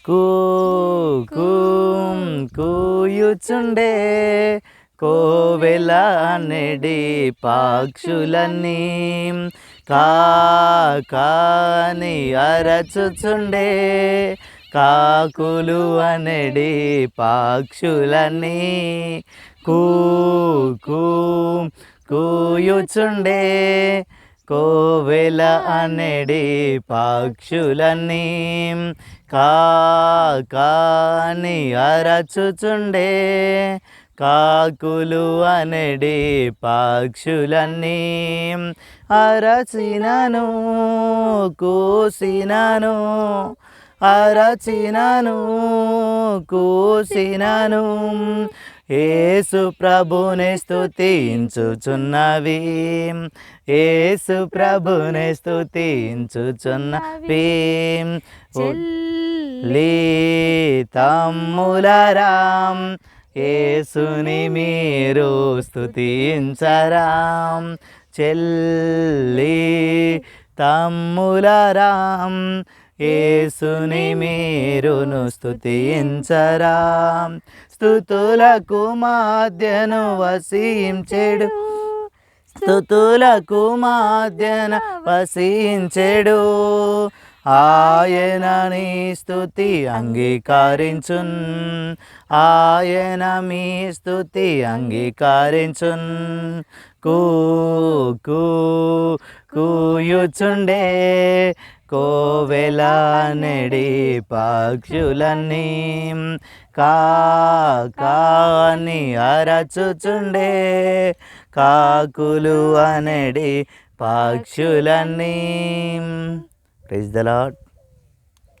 కూ కూ కూయుచుండే కోవెల నెడి పక్షులన్నీ కాని అరచుచుండే కాకులు అనెడి పక్షులన్నీ కూ కూ కూయుచుండే కోవెల అనెడి పక్షులన్నీ కాని అరచుచుండే కాకులు అనెడి పక్షులన్నీ అరచినను కూసినను అరచినను కూసినను యేసు ప్రభుని స్తుతించుచున్నవి యేసు ప్రభుని స్తుతించుచున్నవి చెల్లి తమ్ములారా యేసుని మీరు స్తుతించరా చెల్లి తమ్ములారా యేసుని మీరును స్తుతించరా స్తుతులకు మధ్యను వసించెడు స్తుతులకు మధ్యన వసించెడు ఆయన నీ స్తుతి అంగీకరించున్ ఆయన మీ స్తుతి అంగీకరించున్ కూ కూ కూయుచుండే కోవెల నెడి పక్షులన్నీ కాని అరచుచుండే కాకులు అనెడి పక్షులన్నీ. Praise the lord.